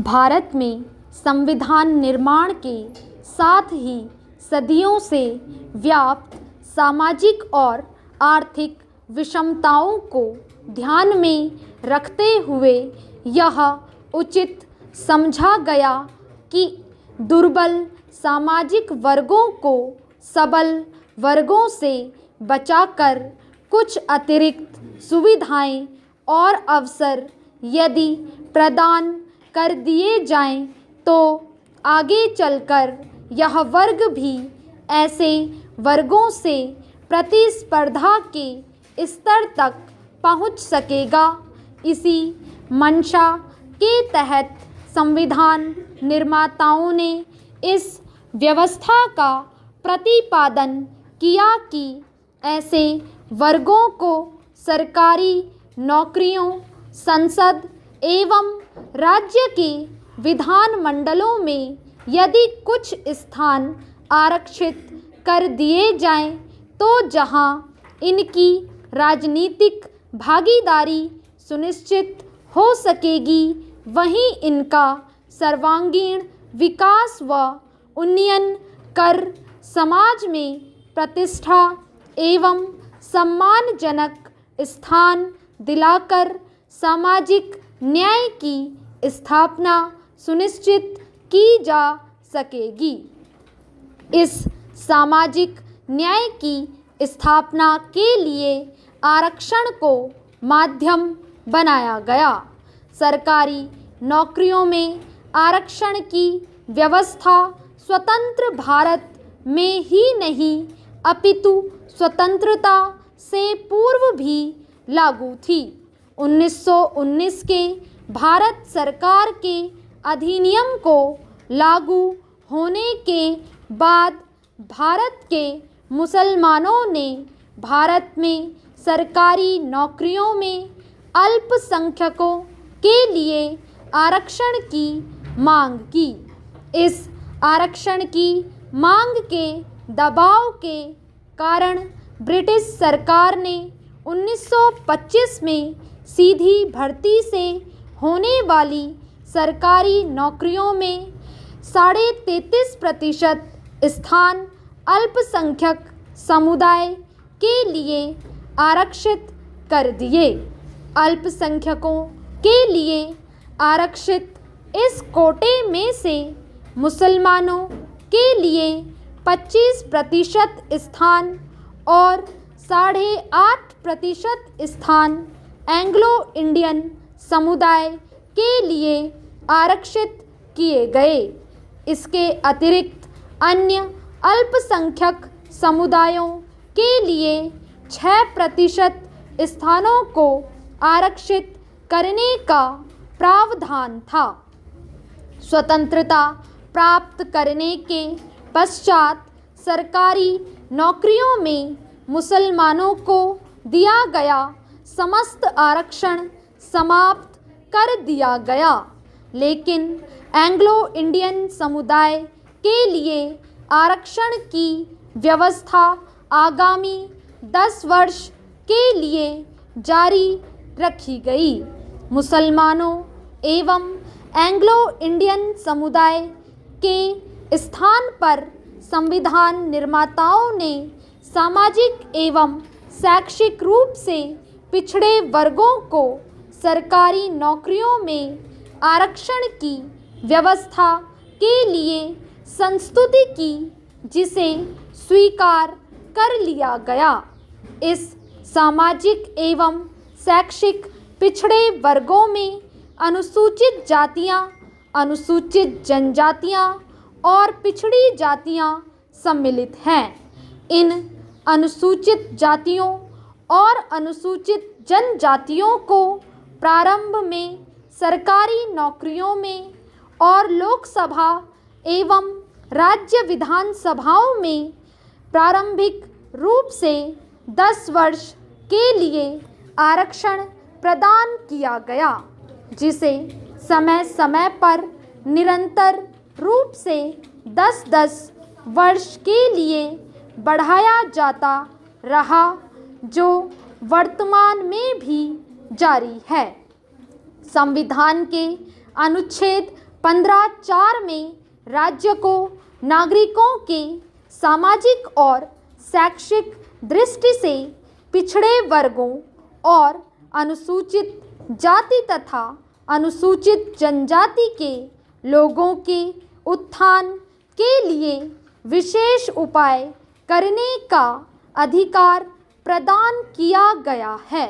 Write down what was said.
भारत में संविधान निर्माण के साथ ही सदियों से व्याप्त सामाजिक और आर्थिक विषमताओं को ध्यान में रखते हुए यह उचित समझा गया कि दुर्बल सामाजिक वर्गों को सबल वर्गों से बचाकर कुछ अतिरिक्त सुविधाएं और अवसर यदि प्रदान कर दिए जाएं तो आगे चलकर यह वर्ग भी ऐसे वर्गों से प्रतिस्पर्धा के स्तर तक पहुंच सकेगा। इसी मंशा के तहत संविधान निर्माताओं ने इस व्यवस्था का प्रतिपादन किया कि ऐसे वर्गों को सरकारी नौकरियों, संसद एवं राज्य के विधान मंडलों में यदि कुछ स्थान आरक्षित कर दिए जाएं तो जहां इनकी राजनीतिक भागीदारी सुनिश्चित हो सकेगी वहीं इनका सर्वांगीण विकास व उन्नयन कर समाज में प्रतिष्ठा एवं सम्मानजनक स्थान दिलाकर सामाजिक न्याय की स्थापना सुनिश्चित की जा सकेगी। इस सामाजिक न्याय की स्थापना के लिए आरक्षण को माध्यम बनाया गया। सरकारी नौकरियों में आरक्षण की व्यवस्था स्वतंत्र भारत में ही नहीं अपितु स्वतंत्रता से पूर्व भी लागू थी। 1919 के भारत सरकार के अधिनियम को लागू होने के बाद भारत के मुसलमानों ने भारत में सरकारी नौकरियों में अल्पसंख्यकों के लिए आरक्षण की मांग की। इस आरक्षण की मांग के दबाव के कारण ब्रिटिश सरकार ने 1925 में सीधी भर्ती से होने वाली सरकारी नौकरियों में 33.5% स्थान अल्पसंख्यक समुदाय के लिए आरक्षित कर दिए। अल्पसंख्यकों के लिए आरक्षित इस कोटे में से मुसलमानों के लिए 25% स्थान और 8.5% स्थान एंग्लो इंडियन समुदाय के लिए आरक्षित किए गए। इसके अतिरिक्त अन्य अल्पसंख्यक समुदायों के लिए 6% स्थानों को आरक्षित करने का प्रावधान था। स्वतंत्रता प्राप्त करने के पश्चात सरकारी नौकरियों में मुसलमानों को दिया गया समस्त आरक्षण समाप्त कर दिया गया, लेकिन एंग्लो इंडियन समुदाय के लिए आरक्षण की व्यवस्था आगामी 10 वर्ष के लिए जारी रखी गई। मुसलमानों एवं एंग्लो इंडियन समुदाय के स्थान पर संविधान निर्माताओं ने सामाजिक एवं शैक्षिक रूप से पिछड़े वर्गों को सरकारी नौकरियों में आरक्षण की व्यवस्था के लिए संस्तुति की, जिसे स्वीकार कर लिया गया। इस सामाजिक एवं शैक्षिक पिछड़े वर्गों में अनुसूचित जातियां, अनुसूचित जनजातियां और पिछड़ी जातियां सम्मिलित हैं। इन अनुसूचित जातियों और अनुसूचित जनजातियों को प्रारंभ में सरकारी नौकरियों में और लोकसभा एवं राज्य विधानसभाओं में प्रारंभिक रूप से 10 वर्ष के लिए आरक्षण प्रदान किया गया, जिसे समय समय पर निरंतर रूप से 10-10 वर्ष के लिए बढ़ाया जाता रहा, जो वर्तमान में भी जारी है। संविधान के अनुच्छेद 15(4) में राज्य को नागरिकों के सामाजिक और शैक्षिक दृष्टि से पिछड़े वर्गों और अनुसूचित जाति तथा अनुसूचित जनजाति के लोगों के उत्थान के लिए विशेष उपाय करने का अधिकार प्रदान किया गया है।